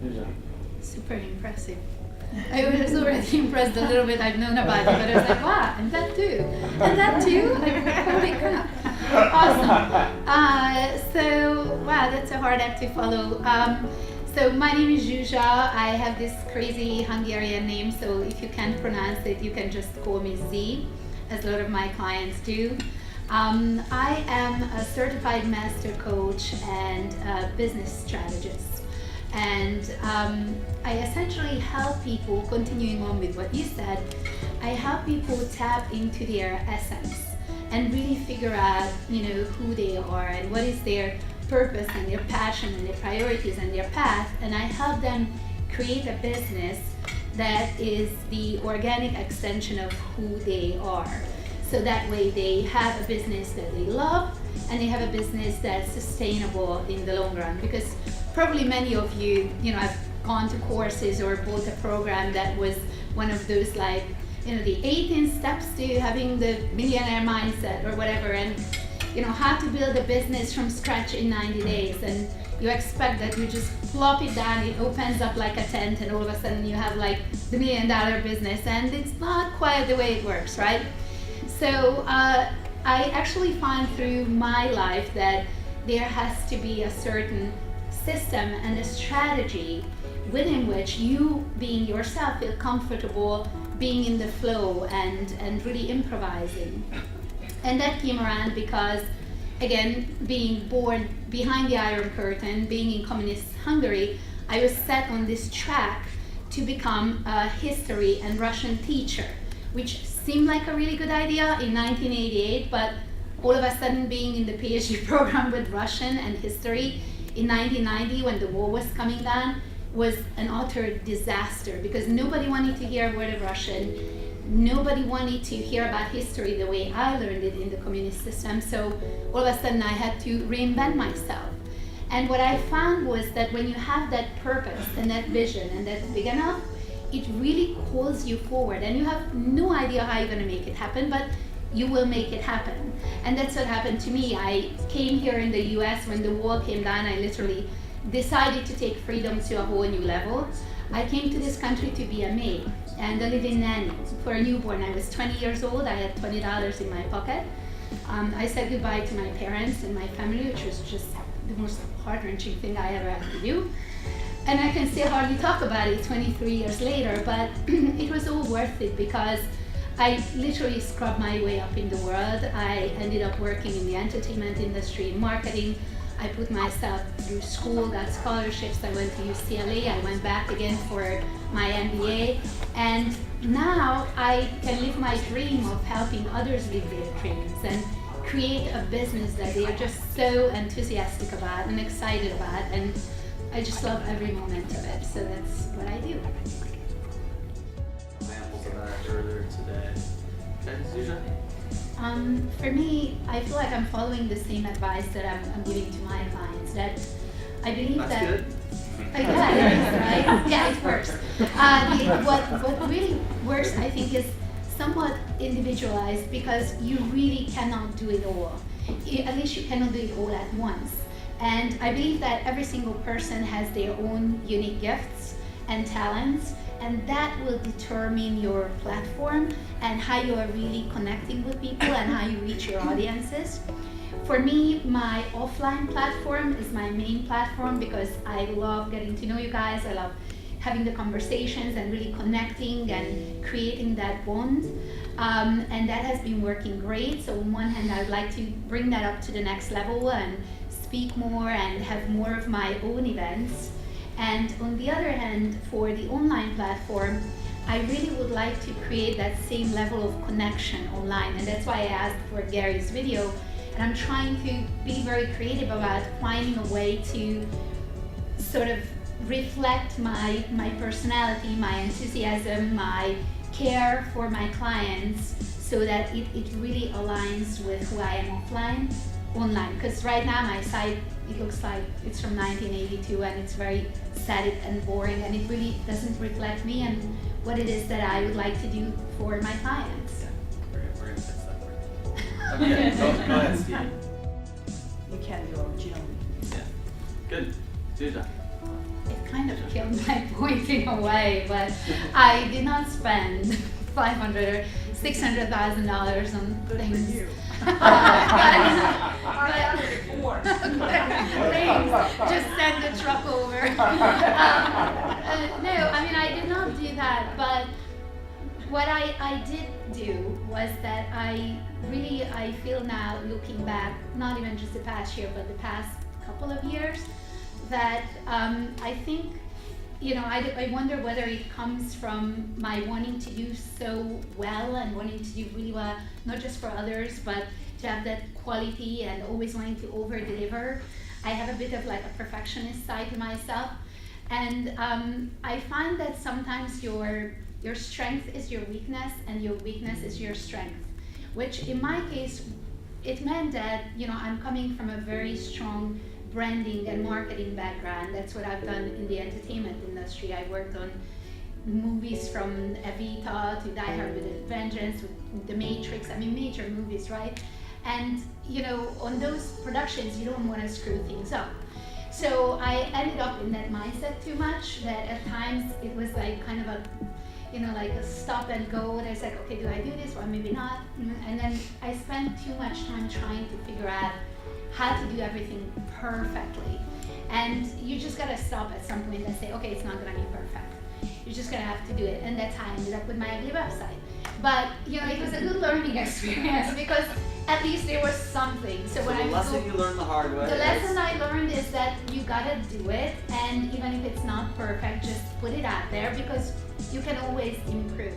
Zsuzsa. Super impressive. I was already impressed a little bit. I've known about it, but I was like, wow, and that too. And that too? Like, holy crap. Awesome. So, wow, that's a hard act to follow. So my name is Zsuzsa. I have this crazy Hungarian name, so if you can't pronounce it, you can just call me Z, as a lot of my clients do. I am a certified master coach and a business strategist. And I essentially help people, continuing on with what you said, I help people tap into their essence and really figure out, who they are and what is their purpose and their passion and their priorities and their path. And I help them create a business that is the organic extension of who they are. So that way they have a business that they love and they have a business that's sustainable in the long run. Because probably many of you, have gone to courses or bought a program that was one of those the 18 steps to having the millionaire mindset or whatever, and how to build a business from scratch in 90 days. And you expect that you just plop it down, it opens up like a tent, and all of a sudden you have the $1 million business, and it's not quite the way it works, right? So I actually find through my life that there has to be a certain system and a strategy within which you, being yourself, feel comfortable being in the flow and really improvising. And that came around because, again, being born behind the Iron Curtain, being in communist Hungary, I was set on this track to become a history and Russian teacher, which seemed like a really good idea in 1988, but all of a sudden being in the PhD program with Russian and history in 1990 when the wall was coming down was an utter disaster because nobody wanted to hear a word of Russian. Nobody wanted to hear about history the way I learned it in the communist system. So all of a sudden I had to reinvent myself. And what I found was that when you have that purpose and that vision and that's big enough, it really calls you forward and you have no idea how you're going to make it happen, but you will make it happen. And that's what happened to me. I came here in the US when the wall came down. I literally decided to take freedom to a whole new level. I came to this country to be a maid and a living nanny for a newborn. I was 20 years old. I had $20 in my pocket. I said goodbye to my parents and my family, which was just the most heart-wrenching thing I ever had to do. And I can still hardly talk about it 23 years later, but it was all worth it because I literally scrubbed my way up in the world. I ended up working in the entertainment industry, in marketing. I put myself through school, got scholarships. I went to UCLA. I went back again for my MBA. And now I can live my dream of helping others live their dreams and create a business that they are just so enthusiastic about and excited about. And I just love every moment of it. So that's what I do. Examples of that earlier today. Okay, Zsuzsa? For me, I feel like I'm following the same advice that I'm giving to my clients. That I believe That's that. good. Yeah, it is, right? Yeah, it works. What really works, I think, is somewhat individualized because you really cannot do it all. At least you cannot do it all at once. And I believe that every single person has their own unique gifts and talents, and that will determine your platform and how you are really connecting with people and how you reach your audiences. For me, my offline platform is my main platform because I love getting to know you guys. I love having the conversations and really connecting and creating that bond. And that has been working great. So on one hand, I would like to bring that up to the next level and speak more and have more of my own events. And on the other hand, for the online platform, I really would like to create that same level of connection online. And that's why I asked for Gary's video. And I'm trying to be very creative about finding a way to sort of reflect my personality, my enthusiasm, my care for my clients so that it really aligns with who I am offline, online. Because right now my site, it looks like it's from 1982 and it's very static and boring and it really doesn't reflect me and what it is that I would like to do for my clients. We're gonna fix that for you. Okay, go ahead, Steve. You can be original. Yeah. Good. Zsuzsa. It kind of killed my point in a way, but I did not spend $500 or $600,000 on things. Please, just send the truck over. No, I mean, I did not do that, but what I did do was that I feel now, looking back, not even just the past year, but the past couple of years, that I think, I wonder whether it comes from my wanting to do so well and wanting to do really well, not just for others, but to have that quality and always wanting to over-deliver. I have a bit of like a perfectionist side to myself, and I find that sometimes your strength is your weakness and your weakness is your strength, which in my case, it meant that, I'm coming from a very strong branding and marketing background. That's what I've done in the entertainment industry. I worked on movies from Evita to Die Hard with a Vengeance, with The Matrix, major movies, right? And, on those productions, you don't want to screw things up. So I ended up in that mindset too much, that at times it was like kind of a, like a stop and go. And I was like, okay, do I do this? Or maybe not. And then I spent too much time trying to figure out how to do everything perfectly. And you just gotta stop at some point and say, okay, it's not gonna be perfect. You're just gonna have to do it. And that's how I ended up with my ugly website. But, it was a good learning experience because at least there was something. So when the lesson you learned the hard way. The lesson I learned is that you gotta do it, and even if it's not perfect, just put it out there because you can always improve.